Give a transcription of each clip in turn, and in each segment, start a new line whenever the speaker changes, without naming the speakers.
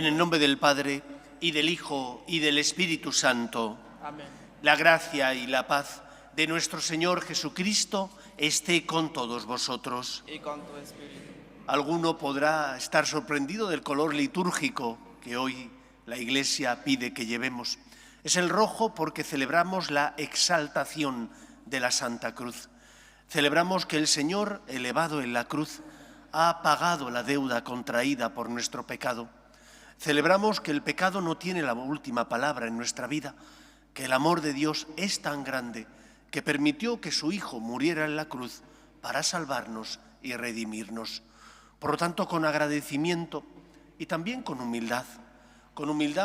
el nombre del Padre, y del Hijo, y del Espíritu Santo.
Amén.
La gracia y la paz de nuestro Señor Jesucristo esté con todos vosotros.
Y con tu espíritu.
Alguno podrá estar sorprendido del color litúrgico que hoy la Iglesia pide que llevemos. Es el rojo porque celebramos la exaltación de la Santa Cruz. Celebramos que el Señor, elevado en la cruz, ha pagado la deuda contraída por nuestro pecado. Celebramos que el pecado no tiene la última palabra en nuestra vida, que el amor de Dios es tan grande que permitió que su Hijo muriera en la cruz para salvarnos y redimirnos. Por lo tanto, con agradecimiento y también con humildad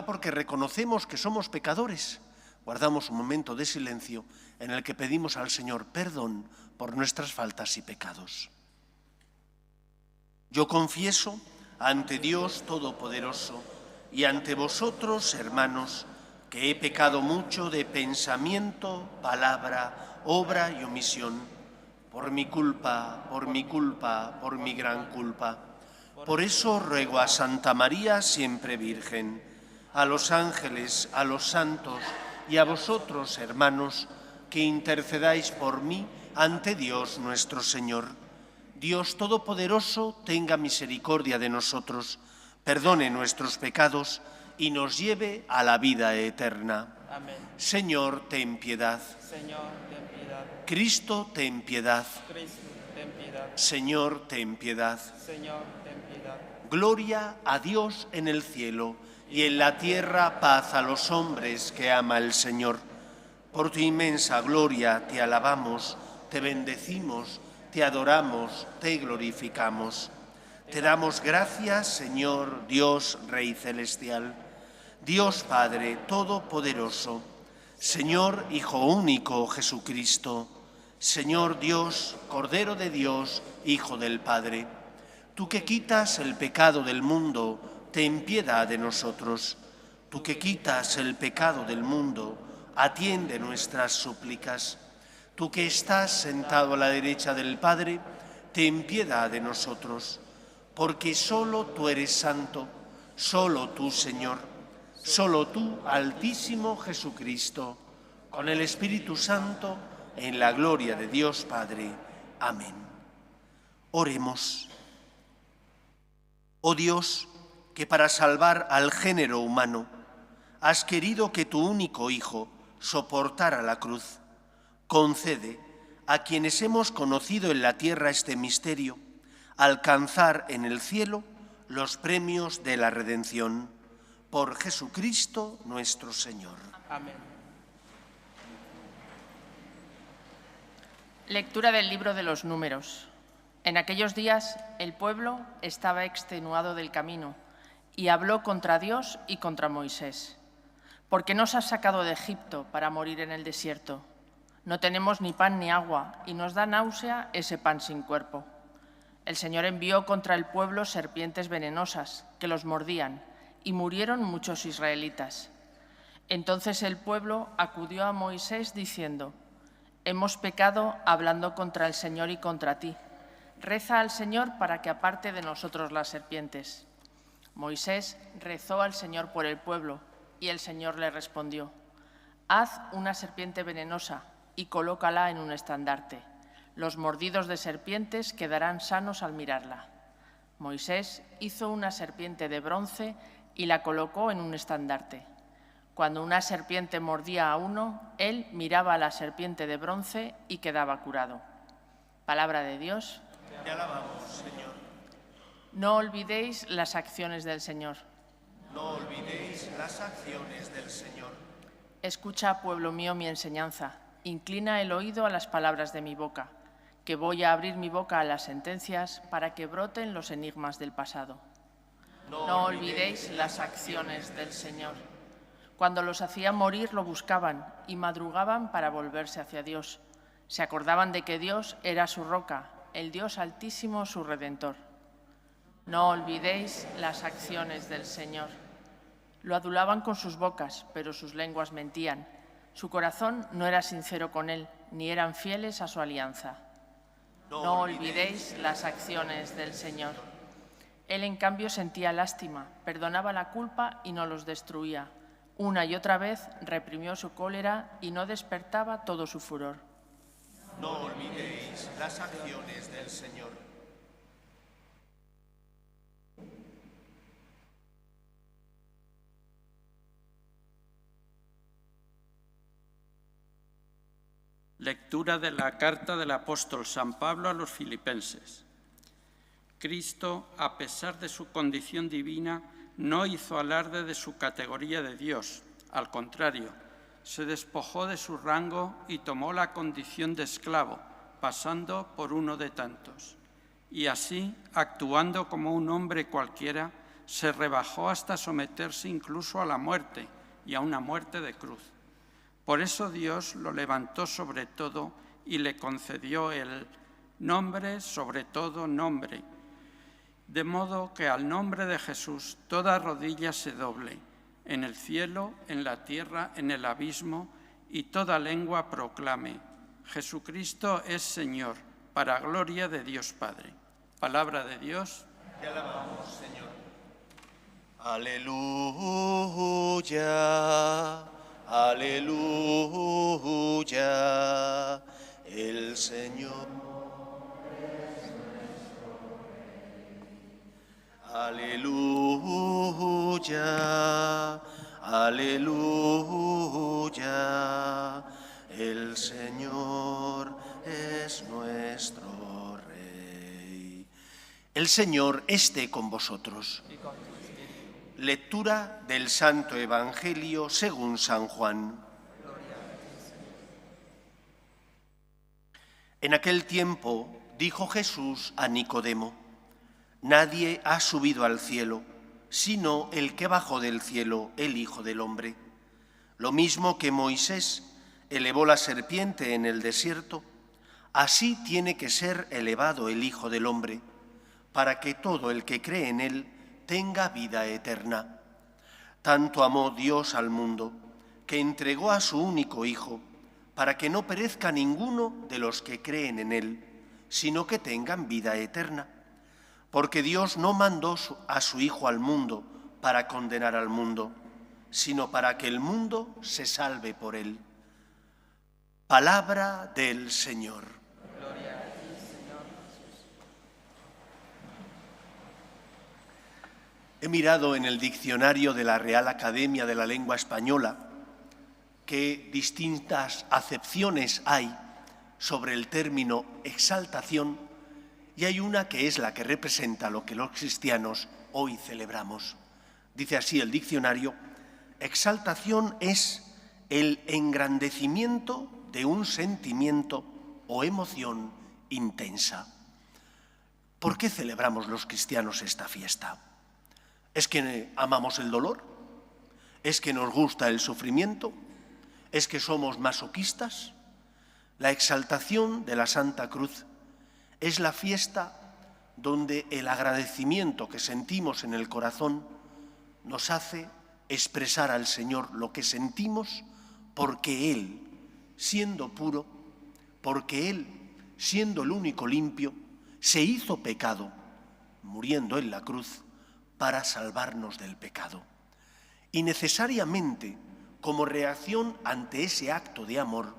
porque reconocemos que somos pecadores, guardamos un momento de silencio en el que pedimos al Señor perdón por nuestras faltas y pecados. Yo confieso ante Dios Todopoderoso y ante vosotros, hermanos, que he pecado mucho de pensamiento, palabra, obra y omisión, por mi culpa, por mi gran culpa. Por eso ruego a Santa María, siempre Virgen, a los ángeles, a los santos y a vosotros, hermanos, que intercedáis por mí ante Dios nuestro Señor. Dios Todopoderoso tenga misericordia de nosotros, perdone nuestros pecados y nos lleve a la vida eterna.
Amén.
Señor, ten piedad.
Señor, ten piedad.
Cristo, ten piedad.
Cristo, ten piedad.
Señor, ten piedad.
Señor, ten piedad.
Gloria a Dios en el cielo y en la tierra paz a los hombres que ama el Señor. Por tu inmensa gloria te alabamos, te bendecimos, te adoramos, te glorificamos. Te damos gracias, Señor, Dios, Rey celestial, Dios Padre Todopoderoso, Señor Hijo único Jesucristo, Señor Dios, Cordero de Dios, Hijo del Padre. Tú que quitas el pecado del mundo, ten piedad de nosotros. Tú que quitas el pecado del mundo, atiende nuestras súplicas. Tú que estás sentado a la derecha del Padre, ten piedad de nosotros. Porque solo tú eres santo, solo tú, Señor, solo tú, Altísimo Jesucristo, con el Espíritu Santo, en la gloria de Dios Padre. Amén. Oremos. Oh Dios, que para salvar al género humano has querido que tu único Hijo soportara la cruz, concede a quienes hemos conocido en la tierra este misterio alcanzar en el cielo los premios de la redención. Por Jesucristo nuestro Señor.
Amén.
Lectura del libro de los Números. En aquellos días el pueblo estaba extenuado del camino y habló contra Dios y contra Moisés. ¿Por qué nos has sacado de Egipto para morir en el desierto? No tenemos ni pan ni agua y nos da náusea ese pan sin cuerpo. El Señor envió contra el pueblo serpientes venenosas que los mordían y murieron muchos israelitas. Entonces el pueblo acudió a Moisés diciendo: «Hemos pecado hablando contra el Señor y contra ti. Reza al Señor para que aparte de nosotros las serpientes». Moisés rezó al Señor por el pueblo y el Señor le respondió: «Haz una serpiente venenosa y colócala en un estandarte. Los mordidos de serpientes quedarán sanos al mirarla». Moisés hizo una serpiente de bronce y la colocó en un estandarte. Cuando una serpiente mordía a uno, él miraba a la serpiente de bronce y quedaba curado. Palabra de Dios.
Te alabamos, Señor.
No olvidéis las acciones del Señor.
No olvidéis las acciones del Señor.
Escucha, pueblo mío, mi enseñanza. Inclina el oído a las palabras de mi boca, que voy a abrir mi boca a las sentencias para que broten los enigmas del pasado. No olvidéis las acciones del Señor. Cuando los hacía morir lo buscaban y madrugaban para volverse hacia Dios. Se acordaban de que Dios era su roca, el Dios Altísimo su Redentor. No olvidéis las acciones del Señor. Lo adulaban con sus bocas, pero sus lenguas mentían. Su corazón no era sincero con él, ni eran fieles a su alianza. No olvidéis las acciones del Señor. Él, en cambio, sentía lástima, perdonaba la culpa y no los destruía. Una y otra vez reprimió su cólera y no despertaba todo su furor.
No olvidéis las acciones del Señor.
Lectura de la carta del apóstol San Pablo a los Filipenses. Cristo, a pesar de su condición divina, no hizo alarde de su categoría de Dios. Al contrario, se despojó de su rango y tomó la condición de esclavo, pasando por uno de tantos. Y así, actuando como un hombre cualquiera, se rebajó hasta someterse incluso a la muerte, y a una muerte de cruz. Por eso Dios lo levantó sobre todo y le concedió el nombre sobre todo nombre, de modo que al nombre de Jesús toda rodilla se doble, en el cielo, en la tierra, en el abismo, y toda lengua proclame: Jesucristo es Señor, para gloria de Dios Padre. Palabra de Dios.
Te alabamos, Señor. Aleluya. Aleluya, el Señor es nuestro Rey. Aleluya, aleluya, el Señor es nuestro Rey. El Señor esté con vosotros. Lectura del Santo Evangelio según San Juan. En aquel tiempo dijo Jesús a Nicodemo: nadie ha subido al cielo, sino el que bajó del cielo, el Hijo del Hombre. Lo mismo que Moisés elevó la serpiente en el desierto, así tiene que ser elevado el Hijo del Hombre, para que todo el que cree en él tenga vida eterna. Tanto amó Dios al mundo, que entregó a su único Hijo, para que no perezca ninguno de los que creen en él, sino que tengan vida eterna. Porque Dios no mandó a su Hijo al mundo para condenar al mundo, sino para que el mundo se salve por él. Palabra del Señor. He mirado en el diccionario de la Real Academia de la Lengua Española qué distintas acepciones hay sobre el término exaltación, y hay una que es la que representa lo que los cristianos hoy celebramos. Dice así el diccionario: exaltación es el engrandecimiento de un sentimiento o emoción intensa. ¿Por qué celebramos los cristianos esta fiesta? ¿Es que amamos el dolor? ¿Es que nos gusta el sufrimiento? ¿Es que somos masoquistas? La exaltación de la Santa Cruz es la fiesta donde el agradecimiento que sentimos en el corazón nos hace expresar al Señor lo que sentimos, porque Él, siendo puro, porque Él, siendo el único limpio, se hizo pecado, muriendo en la cruz, para salvarnos del pecado. Y necesariamente, como reacción ante ese acto de amor,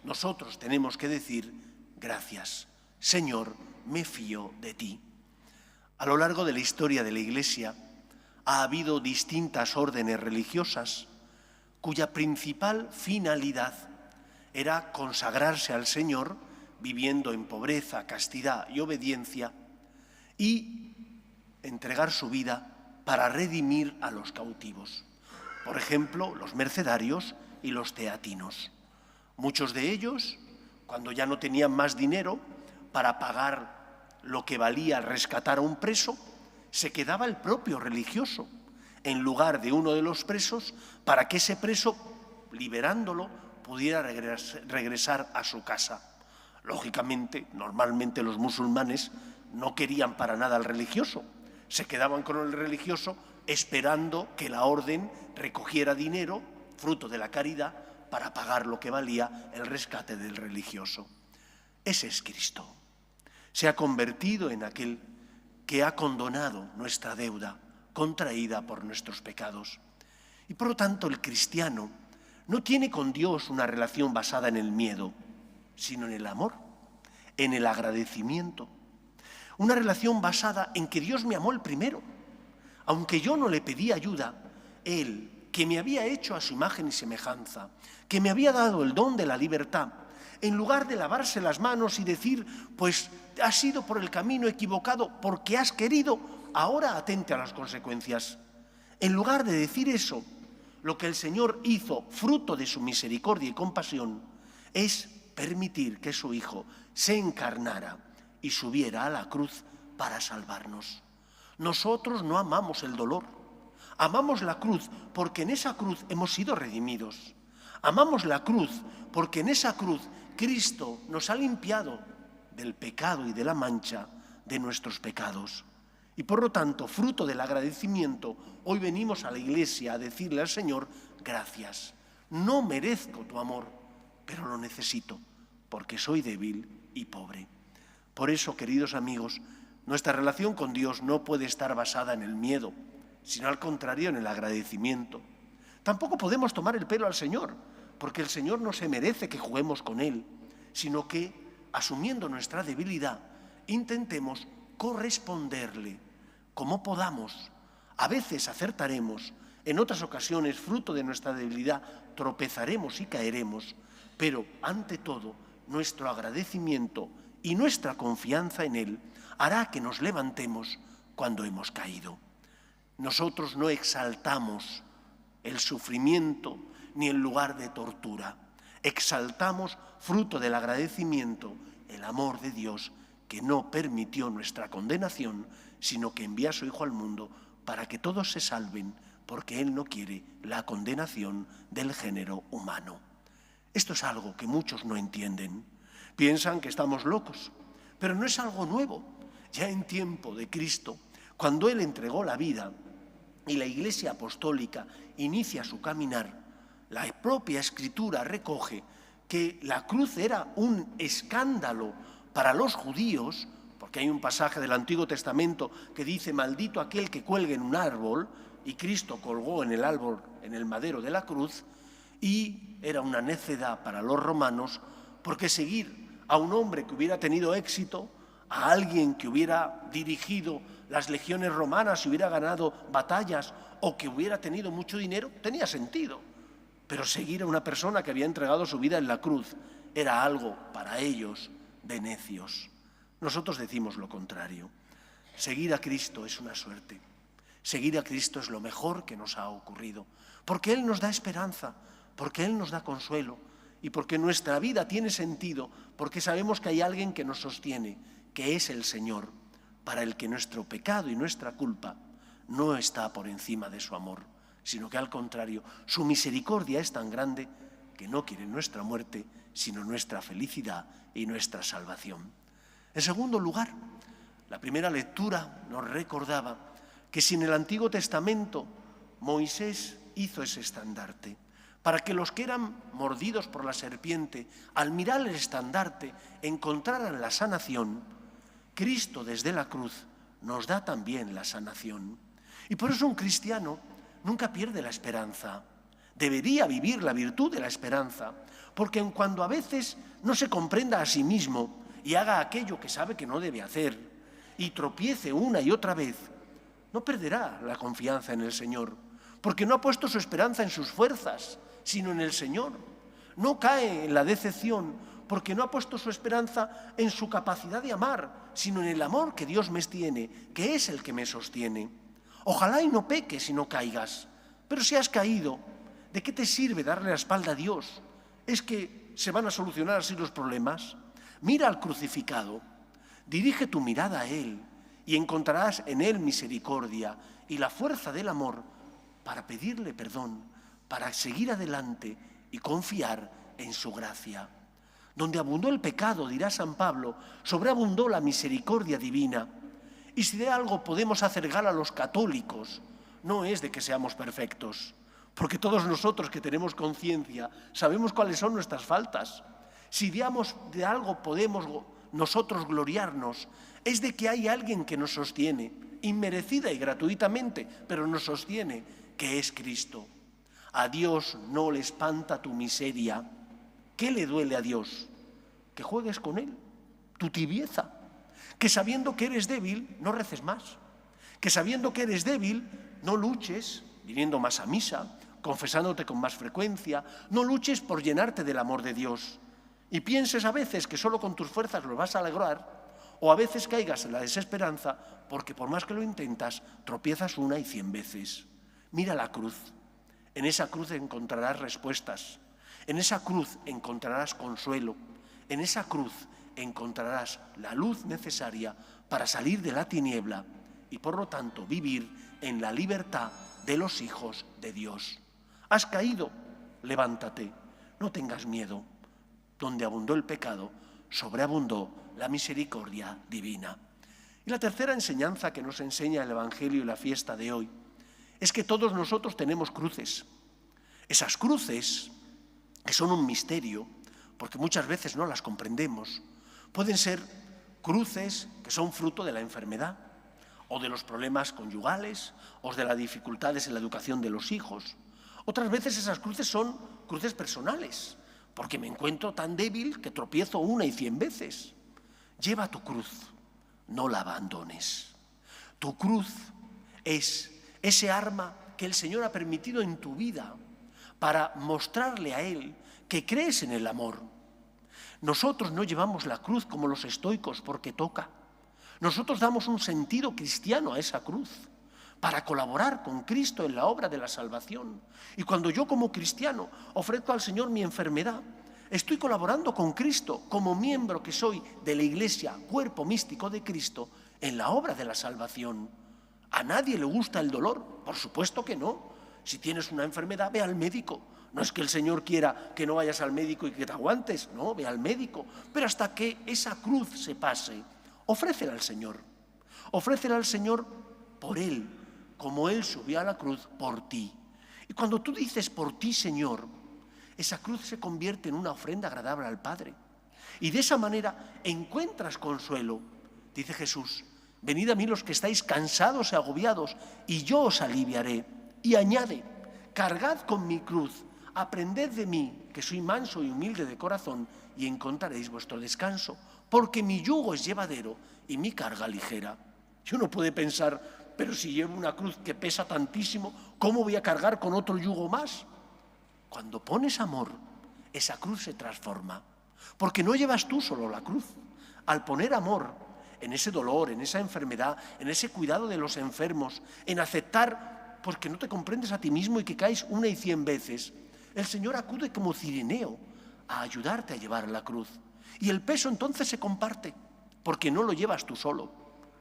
nosotros tenemos que decir: gracias, Señor, me fío de ti. A lo largo de la historia de la Iglesia ha habido distintas órdenes religiosas cuya principal finalidad era consagrarse al Señor viviendo en pobreza, castidad y obediencia, y entregar su vida para redimir a los cautivos. Por ejemplo, los mercedarios y los teatinos. Muchos de ellos, cuando ya no tenían más dinero para pagar lo que valía rescatar a un preso, se quedaba el propio religioso en lugar de uno de los presos, para que ese preso, liberándolo, pudiera regresar a su casa. Lógicamente, normalmente los musulmanes no querían para nada al religioso. Se quedaban con el religioso esperando que la orden recogiera dinero, fruto de la caridad, para pagar lo que valía el rescate del religioso. Ese es Cristo. Se ha convertido en aquel que ha condonado nuestra deuda contraída por nuestros pecados. Y por lo tanto el cristiano no tiene con Dios una relación basada en el miedo, sino en el amor, en el agradecimiento. Una relación basada en que Dios me amó el primero. Aunque yo no le pedí ayuda, Él, que me había hecho a su imagen y semejanza, que me había dado el don de la libertad, en lugar de lavarse las manos y decir, pues has ido por el camino equivocado porque has querido, ahora atente a las consecuencias. En lugar de decir eso, lo que el Señor hizo, fruto de su misericordia y compasión, es permitir que su Hijo se encarnara y subiera a la cruz para salvarnos. Nosotros no amamos el dolor, amamos la cruz porque en esa cruz hemos sido redimidos. Amamos la cruz porque en esa cruz Cristo nos ha limpiado del pecado y de la mancha de nuestros pecados. Y por lo tanto, fruto del agradecimiento, hoy venimos a la iglesia a decirle al Señor, gracias. No merezco tu amor, pero lo necesito, porque soy débil y pobre. Por eso, queridos amigos, nuestra relación con Dios no puede estar basada en el miedo, sino al contrario, en el agradecimiento. Tampoco podemos tomar el pelo al Señor, porque el Señor no se merece que juguemos con Él, sino que, asumiendo nuestra debilidad, intentemos corresponderle como podamos. A veces acertaremos, en otras ocasiones, fruto de nuestra debilidad, tropezaremos y caeremos, pero ante todo, nuestro agradecimiento y nuestra confianza en Él hará que nos levantemos cuando hemos caído. Nosotros no exaltamos el sufrimiento ni el lugar de tortura. Exaltamos, fruto del agradecimiento, el amor de Dios que no permitió nuestra condenación, sino que envía a su Hijo al mundo para que todos se salven, porque Él no quiere la condenación del género humano. Esto es algo que muchos no entienden. Piensan que estamos locos, pero no es algo nuevo. Ya en tiempo de Cristo, cuando Él entregó la vida y la Iglesia apostólica inicia su caminar, la propia Escritura recoge que la cruz era un escándalo para los judíos, porque hay un pasaje del Antiguo Testamento que dice, maldito aquel que cuelgue en un árbol, y Cristo colgó en el árbol, en el madero de la cruz, y era una necedad para los romanos, porque seguir a un hombre que hubiera tenido éxito, a alguien que hubiera dirigido las legiones romanas y hubiera ganado batallas, o que hubiera tenido mucho dinero, tenía sentido. Pero seguir a una persona que había entregado su vida en la cruz era algo para ellos de necios. Nosotros decimos lo contrario. Seguir a Cristo es una suerte. Seguir a Cristo es lo mejor que nos ha ocurrido, porque Él nos da esperanza, porque Él nos da consuelo y porque nuestra vida tiene sentido, porque sabemos que hay alguien que nos sostiene, que es el Señor, para el que nuestro pecado y nuestra culpa no está por encima de su amor, sino que al contrario, su misericordia es tan grande que no quiere nuestra muerte, sino nuestra felicidad y nuestra salvación. En segundo lugar, la primera lectura nos recordaba que si en el Antiguo Testamento Moisés hizo ese estandarte, para que los que eran mordidos por la serpiente, al mirar el estandarte, encontraran la sanación, Cristo desde la cruz nos da también la sanación. Y por eso un cristiano nunca pierde la esperanza. Debería vivir la virtud de la esperanza, porque aun cuando a veces no se comprenda a sí mismo y haga aquello que sabe que no debe hacer, y tropiece una y otra vez, no perderá la confianza en el Señor, porque no ha puesto su esperanza en sus fuerzas, sino en el Señor. No cae en la decepción, porque no ha puesto su esperanza en su capacidad de amar, sino en el amor que Dios me tiene, que es el que me sostiene. Ojalá y no peques y no caigas, pero si has caído, ¿de qué te sirve darle la espalda a Dios? ¿Es que se van a solucionar así los problemas? Mira al crucificado, dirige tu mirada a Él y encontrarás en Él misericordia y la fuerza del amor para pedirle perdón, para seguir adelante y confiar en su gracia. Donde abundó el pecado, dirá San Pablo, sobreabundó la misericordia divina. Y si de algo podemos hacer gala a los católicos, no es de que seamos perfectos, porque todos nosotros que tenemos conciencia sabemos cuáles son nuestras faltas. Si de algo podemos nosotros gloriarnos, es de que hay alguien que nos sostiene, inmerecida y gratuitamente, pero nos sostiene, que es Cristo. A Dios no le espanta tu miseria. ¿Qué le duele a Dios? Que juegues con Él, tu tibieza. Que sabiendo que eres débil, no reces más. Que sabiendo que eres débil, no luches, viniendo más a misa, confesándote con más frecuencia, no luches por llenarte del amor de Dios. Y pienses a veces que solo con tus fuerzas lo vas a lograr, o a veces caigas en la desesperanza, porque por más que lo intentas, tropiezas 1 y 100 veces. Mira la cruz. En esa cruz encontrarás respuestas. En esa cruz encontrarás consuelo. En esa cruz encontrarás la luz necesaria para salir de la tiniebla y, por lo tanto, vivir en la libertad de los hijos de Dios. ¿Has caído? Levántate. No tengas miedo. Donde abundó el pecado, sobreabundó la misericordia divina. Y la tercera enseñanza que nos enseña el Evangelio y la fiesta de hoy es que todos nosotros tenemos cruces. Esas cruces, que son un misterio, porque muchas veces no las comprendemos, pueden ser cruces que son fruto de la enfermedad, o de los problemas conyugales, o de las dificultades en la educación de los hijos. Otras veces esas cruces son cruces personales, porque me encuentro tan débil que tropiezo 1 y 100 veces. Lleva tu cruz, no la abandones. Tu cruz es ese arma que el Señor ha permitido en tu vida para mostrarle a Él que crees en el amor. Nosotros no llevamos la cruz como los estoicos porque toca. Nosotros damos un sentido cristiano a esa cruz para colaborar con Cristo en la obra de la salvación. Y cuando yo como cristiano ofrezco al Señor mi enfermedad, estoy colaborando con Cristo como miembro que soy de la Iglesia, cuerpo místico de Cristo, en la obra de la salvación. ¿A nadie le gusta el dolor? Por supuesto que no. Si tienes una enfermedad, ve al médico. No es que el Señor quiera que no vayas al médico y que te aguantes, no, ve al médico. Pero hasta que esa cruz se pase, ofrécela al Señor. Ofrécela al Señor por Él, como Él subió a la cruz por ti. Y cuando tú dices por ti, Señor, esa cruz se convierte en una ofrenda agradable al Padre. Y de esa manera encuentras consuelo. Dice Jesús, venid a mí los que estáis cansados y agobiados, y yo os aliviaré. Y añade, cargad con mi cruz, aprended de mí, que soy manso y humilde de corazón, y encontraréis vuestro descanso, porque mi yugo es llevadero y mi carga ligera. Y uno puede pensar, pero si llevo una cruz que pesa tantísimo, ¿cómo voy a cargar con otro yugo más? Cuando pones amor, esa cruz se transforma, porque no llevas tú solo la cruz. Al poner amor en ese dolor, en esa enfermedad, en ese cuidado de los enfermos, en aceptar porque no te comprendes a ti mismo y que caes 1 y 100 veces, el Señor acude como cirineo a ayudarte a llevar la cruz. Y el peso entonces se comparte, porque no lo llevas tú solo,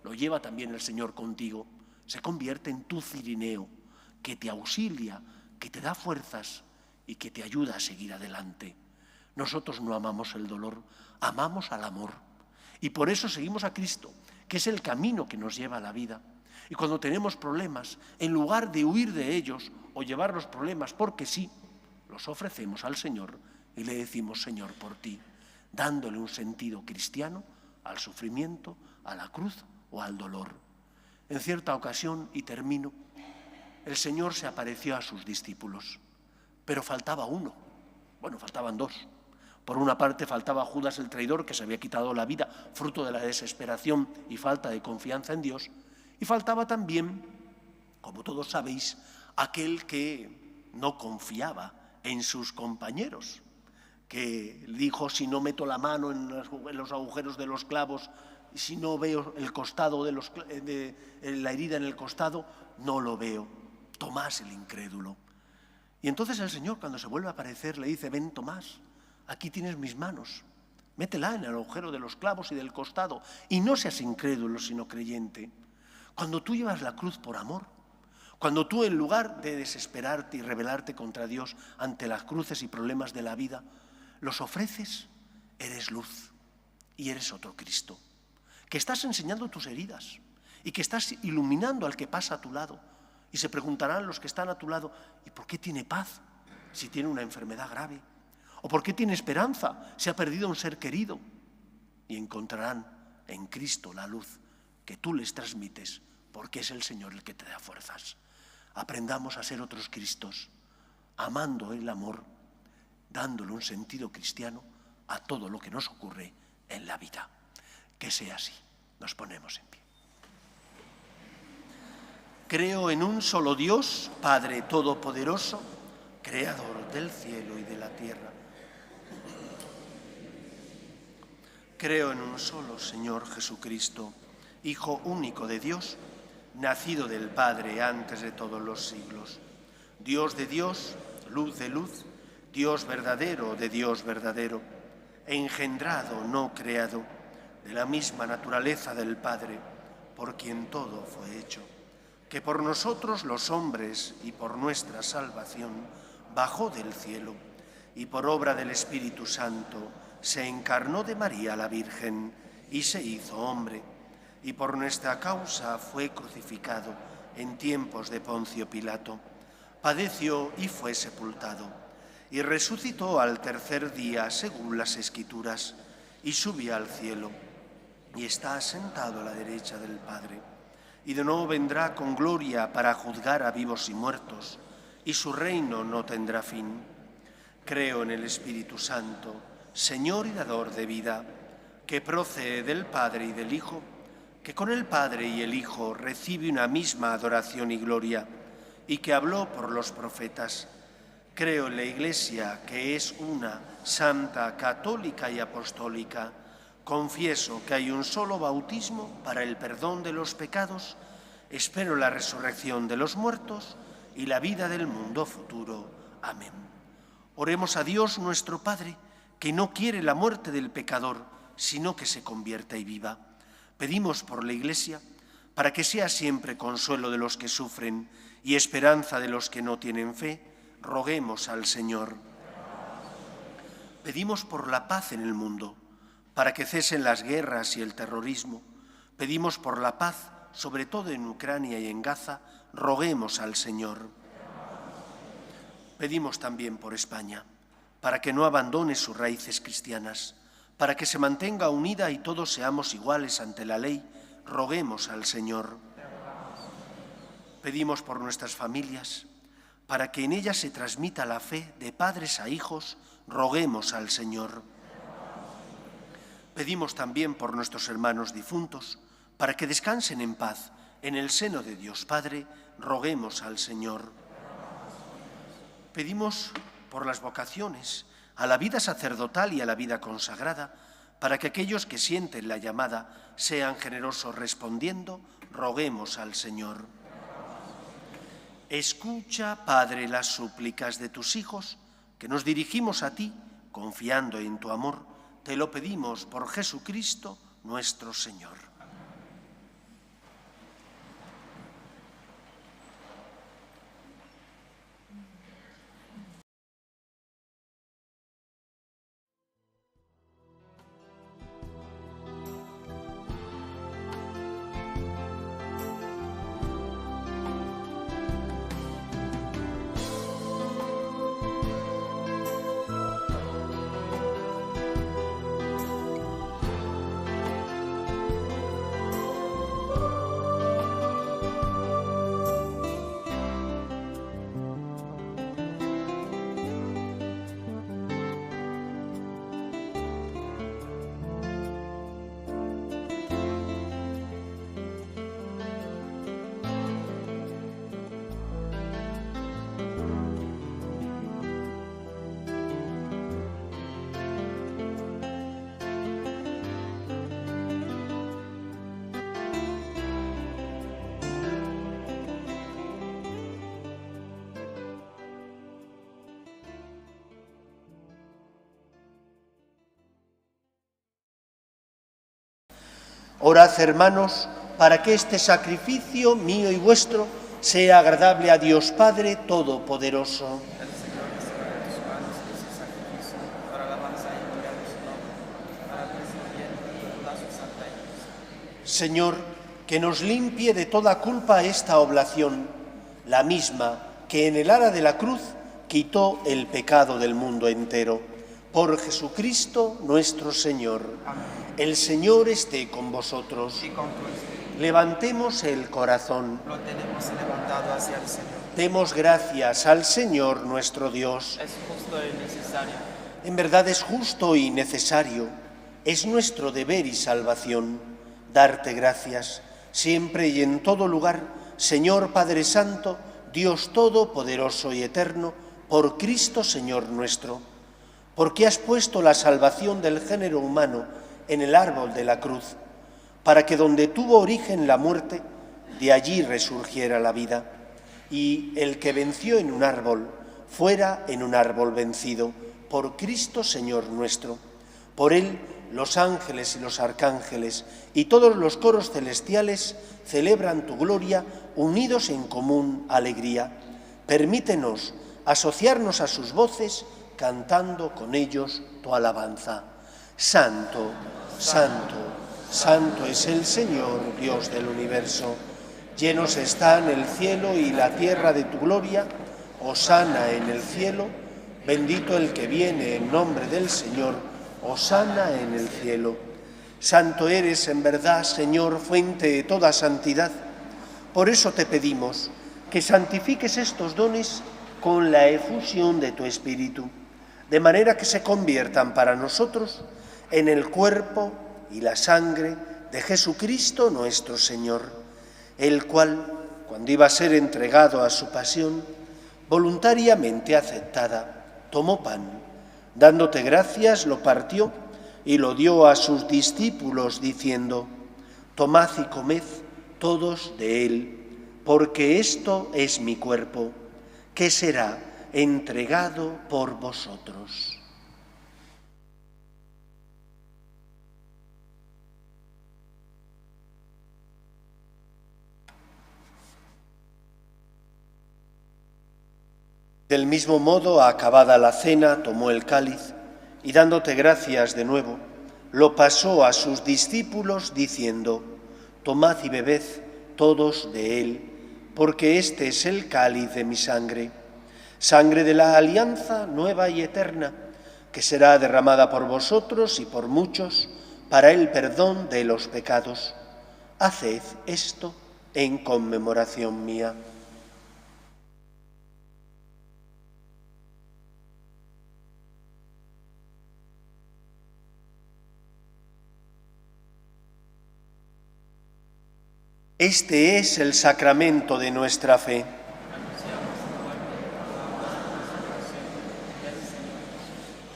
lo lleva también el Señor contigo. Se convierte en tu cirineo, que te auxilia, que te da fuerzas y que te ayuda a seguir adelante. Nosotros no amamos el dolor, amamos al amor. Y por eso seguimos a Cristo, que es el camino que nos lleva a la vida. Y cuando tenemos problemas, en lugar de huir de ellos o llevar los problemas porque sí, los ofrecemos al Señor y le decimos, Señor, por ti, dándole un sentido cristiano al sufrimiento, a la cruz o al dolor. En cierta ocasión, y termino, el Señor se apareció a sus discípulos, pero faltaba uno. Bueno, faltaban 2. Por una parte faltaba Judas el traidor, que se había quitado la vida, fruto de la desesperación y falta de confianza en Dios. Y faltaba también, como todos sabéis, aquel que no confiaba en sus compañeros, que dijo, si no meto la mano en los agujeros de los clavos, si no veo el costado de la herida en el costado, no lo veo. Tomás el incrédulo. Y entonces el Señor, cuando se vuelve a aparecer, le dice, ven Tomás, aquí tienes mis manos, métela en el agujero de los clavos y del costado, y no seas incrédulo, sino creyente. Cuando tú llevas la cruz por amor, cuando tú en lugar de desesperarte y rebelarte contra Dios ante las cruces y problemas de la vida, los ofreces, eres luz y eres otro Cristo, que estás enseñando tus heridas y que estás iluminando al que pasa a tu lado. Y se preguntarán los que están a tu lado, ¿y por qué tiene paz si tiene una enfermedad grave? ¿O por qué tiene esperanza si ha perdido a un ser querido? Y encontrarán en Cristo la luz que tú les transmites, porque es el Señor el que te da fuerzas. Aprendamos a ser otros Cristos, amando el amor, dándole un sentido cristiano a todo lo que nos ocurre en la vida. Que sea así. Nos ponemos en pie. Creo en un solo Dios, Padre Todopoderoso, Creador del cielo y de la tierra. Creo en un solo Señor Jesucristo, Hijo único de Dios, nacido del Padre antes de todos los siglos. Dios de Dios, luz de luz, Dios verdadero de Dios verdadero, engendrado, no creado, de la misma naturaleza del Padre, por quien todo fue hecho, que por nosotros los hombres y por nuestra salvación bajó del cielo y por obra del Espíritu Santo se encarnó de María la Virgen y se hizo hombre, y por nuestra causa fue crucificado en tiempos de Poncio Pilato, padeció y fue sepultado, y resucitó al tercer día según las Escrituras, y subió al cielo, y está asentado a la derecha del Padre, y de nuevo vendrá con gloria para juzgar a vivos y muertos, y su reino no tendrá fin. Creo en el Espíritu Santo, Señor y dador de vida, que procede del Padre y del Hijo, que con el Padre y el Hijo recibe una misma adoración y gloria, y que habló por los profetas. Creo en la Iglesia, que es una, santa, católica y apostólica. Confieso que hay un solo bautismo para el perdón de los pecados. Espero la resurrección de los muertos y la vida del mundo futuro. Amén. Oremos a Dios nuestro Padre, que no quiere la muerte del pecador, sino que se convierta y viva. Pedimos por la Iglesia, para que sea siempre consuelo de los que sufren y esperanza de los que no tienen fe. Roguemos al Señor. Pedimos por la paz en el mundo, para que cesen las guerras y el terrorismo. Pedimos por la paz, sobre todo en Ucrania y en Gaza. Roguemos al Señor. Pedimos también por España, para que no abandone sus raíces cristianas, para que se mantenga unida y todos seamos iguales ante la ley. Roguemos al Señor. Pedimos por nuestras familias, para que en ellas se transmita la fe de padres a hijos. Roguemos al Señor. Pedimos también por nuestros hermanos difuntos, para que descansen en paz en el seno de Dios Padre. Roguemos al Señor. Pedimos por las vocaciones a la vida sacerdotal y a la vida consagrada, para que aquellos que sienten la llamada sean generosos respondiendo. Roguemos al Señor. Escucha, Padre, las súplicas de tus hijos, que nos dirigimos a ti, confiando en tu amor. Te lo pedimos por Jesucristo nuestro Señor. Orad, hermanos, para que este sacrificio mío y vuestro sea agradable a Dios Padre Todopoderoso.
El Señor reciba de tus manos ese sacrificio para la alabanza y gloria de su nombre, para el crecimiento de toda su santa Iglesia.
Señor, que nos limpie de toda culpa esta oblación, la misma que en el ara de la cruz quitó el pecado del mundo entero. Por Jesucristo nuestro Señor.
Amén.
El Señor esté con vosotros.
Y con tu espíritu.
Levantemos el corazón.
Lo tenemos levantado hacia el Señor.
Demos gracias al Señor nuestro Dios.
Es justo y necesario.
En verdad es justo y necesario. Es nuestro deber y salvación darte gracias siempre y en todo lugar, Señor Padre Santo, Dios Todopoderoso y Eterno, por Cristo Señor nuestro, porque has puesto la salvación del género humano en el árbol de la cruz, para que donde tuvo origen la muerte, de allí resurgiera la vida, y el que venció en un árbol fuera en un árbol vencido, por Cristo Señor nuestro. Por él los ángeles y los arcángeles y todos los coros celestiales celebran tu gloria, unidos en común alegría. Permítenos asociarnos a sus voces, cantando con ellos tu alabanza. Santo, santo, santo es el Señor, Dios del universo. Llenos están el cielo y la tierra de tu gloria. Hosana en el cielo. Bendito el que viene en nombre del Señor. Hosana en el cielo. Santo eres en verdad, Señor, fuente de toda santidad. Por eso te pedimos que santifiques estos dones con la efusión de tu Espíritu, de manera que se conviertan para nosotros en el cuerpo y la sangre de Jesucristo nuestro Señor, el cual, cuando iba a ser entregado a su pasión, voluntariamente aceptada, tomó pan, dándote gracias, lo partió y lo dio a sus discípulos, diciendo: tomad y comed todos de él, porque esto es mi cuerpo, que será entregado por vosotros. Del mismo modo, acabada la cena, tomó el cáliz y, dándote gracias de nuevo, lo pasó a sus discípulos, diciendo: tomad y bebed todos de él, porque este es el cáliz de mi sangre, sangre de la alianza nueva y eterna, que será derramada por vosotros y por muchos para el perdón de los pecados. Haced esto en conmemoración mía. Este es el sacramento de nuestra fe.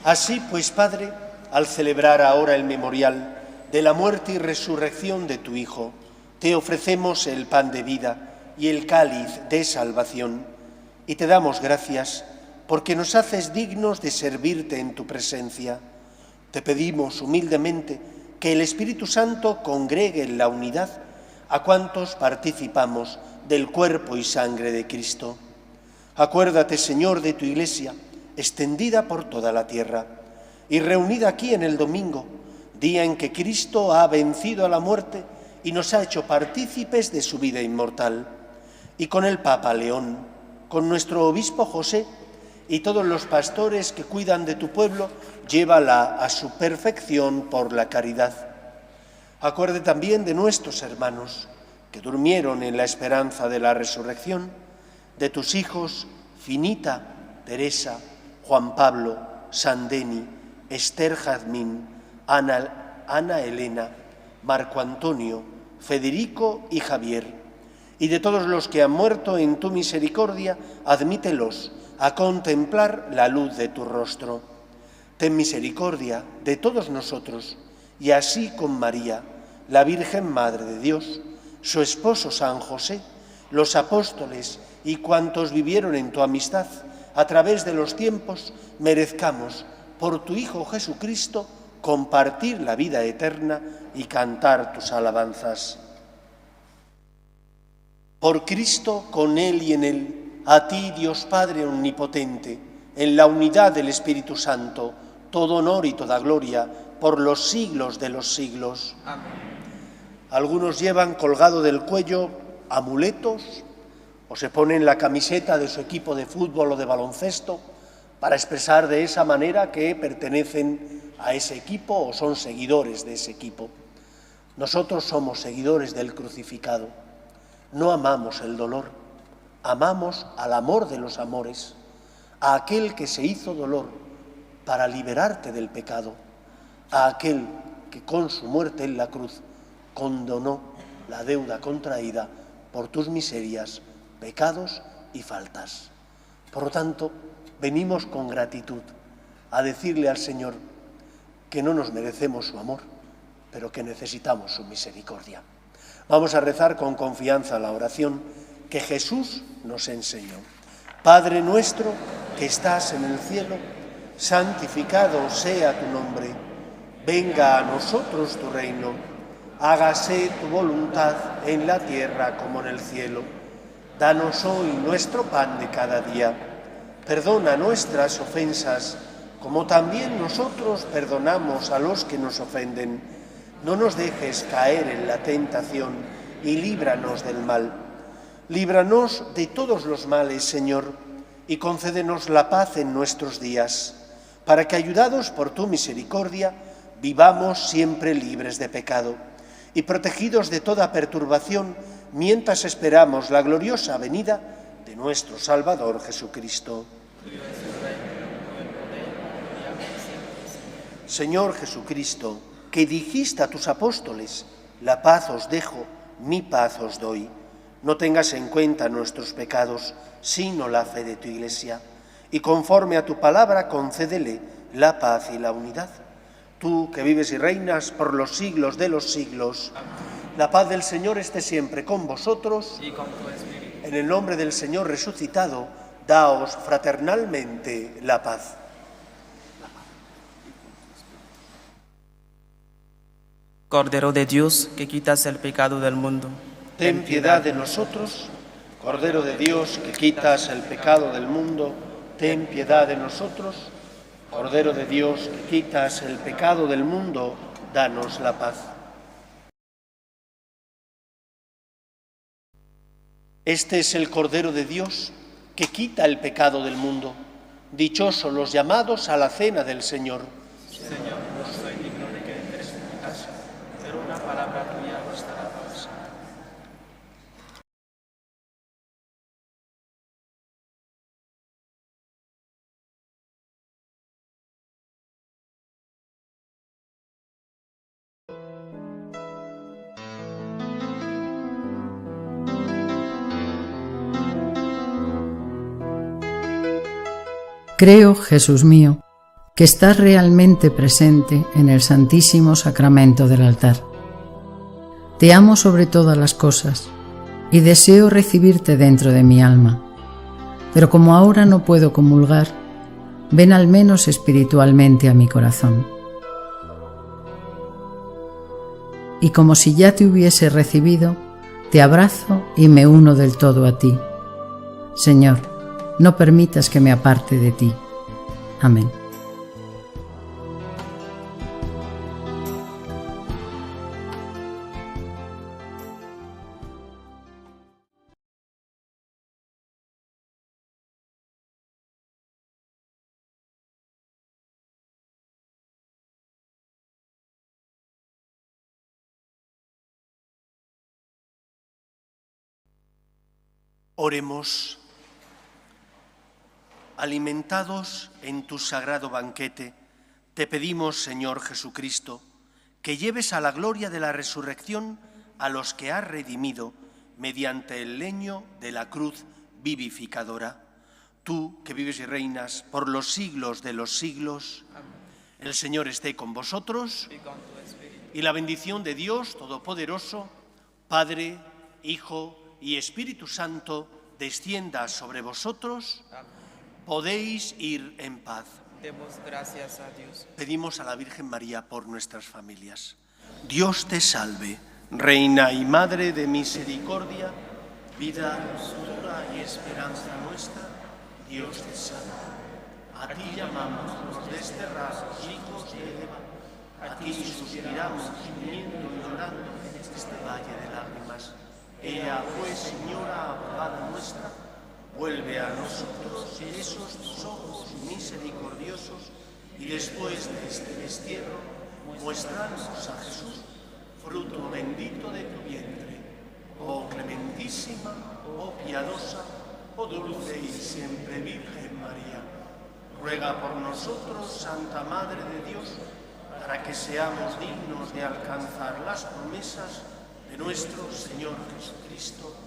Así pues, Padre, al celebrar ahora el memorial de la muerte y resurrección de tu Hijo, te ofrecemos el pan de vida y el cáliz de salvación, y te damos gracias porque nos haces dignos de servirte en tu presencia. Te pedimos humildemente que el Espíritu Santo congregue en la unidad a cuantos participamos del cuerpo y sangre de Cristo. Acuérdate, Señor, de tu Iglesia, extendida por toda la tierra, y reunida aquí en el domingo, día en que Cristo ha vencido a la muerte y nos ha hecho partícipes de su vida inmortal. Y con el Papa León, con nuestro obispo José y todos los pastores que cuidan de tu pueblo, llévala a su perfección por la caridad. Acuerde también de nuestros hermanos que durmieron en la esperanza de la resurrección, de tus hijos Finita, Teresa, Juan Pablo, Sandeni, Esther Jazmín, Ana Elena, Marco Antonio, Federico y Javier, y de todos los que han muerto en tu misericordia, admítelos a contemplar la luz de tu rostro. Ten misericordia de todos nosotros, y así con María, la Virgen Madre de Dios, su esposo San José, los apóstoles y cuantos vivieron en tu amistad a través de los tiempos, merezcamos, por tu Hijo Jesucristo, compartir la vida eterna y cantar tus alabanzas. Por Cristo, con Él y en Él, a ti, Dios Padre omnipotente, en la unidad del Espíritu Santo, todo honor y toda gloria, por los siglos de los siglos.
Amén.
Algunos llevan colgado del cuello amuletos o se ponen la camiseta de su equipo de fútbol o de baloncesto para expresar de esa manera que pertenecen a ese equipo o son seguidores de ese equipo. Nosotros somos seguidores del crucificado. No amamos el dolor, amamos al amor de los amores, a aquel que se hizo dolor para liberarte del pecado, a aquel que con su muerte en la cruz condonó la deuda contraída por tus miserias, pecados y faltas. Por lo tanto, venimos con gratitud a decirle al Señor que no nos merecemos su amor, pero que necesitamos su misericordia. Vamos a rezar con confianza la oración que Jesús nos enseñó. Padre nuestro que estás en el cielo, santificado sea tu nombre. Venga a nosotros tu reino. Hágase tu voluntad en la tierra como en el cielo. Danos hoy nuestro pan de cada día. Perdona nuestras ofensas, como también nosotros perdonamos a los que nos ofenden. No nos dejes caer en la tentación y líbranos del mal. Líbranos de todos los males, Señor, y concédenos la paz en nuestros días, para que, ayudados por tu misericordia, vivamos siempre libres de pecado y protegidos de toda perturbación, mientras esperamos la gloriosa venida de nuestro Salvador Jesucristo. Señor Jesucristo, que dijiste a tus apóstoles: la paz os dejo, mi paz os doy. No tengas en cuenta nuestros pecados, sino la fe de tu Iglesia, y conforme a tu palabra concédele la paz y la unidad. Tú que vives y reinas por los siglos de los siglos, la paz del Señor esté siempre con vosotros.
Y con tu espíritu.
En el nombre del Señor resucitado, daos fraternalmente la paz.
Cordero de Dios, que quitas el pecado del mundo,
Ten piedad de nosotros. Cordero de Dios, que quitas el pecado del mundo, ten piedad de nosotros. Cordero de Dios, que quitas el pecado del mundo, danos la paz. Este es el Cordero de Dios, que quita el pecado del mundo. Dichosos los llamados a la cena del Señor.
Señor, no soy digno de que entres en mi casa, pero una palabra tuya bastará para sanar.
Creo, Jesús mío, que estás realmente presente en el Santísimo Sacramento del altar. Te amo sobre todas las cosas y deseo recibirte dentro de mi alma. Pero como ahora no puedo comulgar, ven al menos espiritualmente a mi corazón. Y como si ya te hubiese recibido, te abrazo y me uno del todo a ti. Señor, no permitas que me aparte de ti. Amén.
Oremos. Alimentados en tu sagrado banquete, te pedimos, Señor Jesucristo, que lleves a la gloria de la resurrección a los que has redimido mediante el leño de la cruz vivificadora. Tú, que vives y reinas por los siglos de los siglos, el Señor esté con vosotros,
Y con tu espíritu.
y la bendición de Dios Todopoderoso, Padre, Hijo y Espíritu Santo, descienda sobre vosotros. Podéis ir en paz.
Demos gracias a Dios.
Pedimos a la Virgen María por nuestras familias. Dios te salve, Reina y Madre de misericordia, vida, dulzura y esperanza nuestra. Dios te salve. A ti llamamos los desterrados hijos de Eva. A ti suspiramos, gimiendo y llorando en este valle de lágrimas. Ella pues, Señora, abogada nuestra, vuelve a nosotros esos tus ojos misericordiosos religiosos y después de este destierro, muéstranos a Jesús, fruto bendito de tu vientre. Oh clementísima, oh piadosa, oh dulce y siempre Virgen María, ruega por nosotros, Santa Madre de Dios, para que seamos dignos de alcanzar las promesas de nuestro Señor Jesucristo.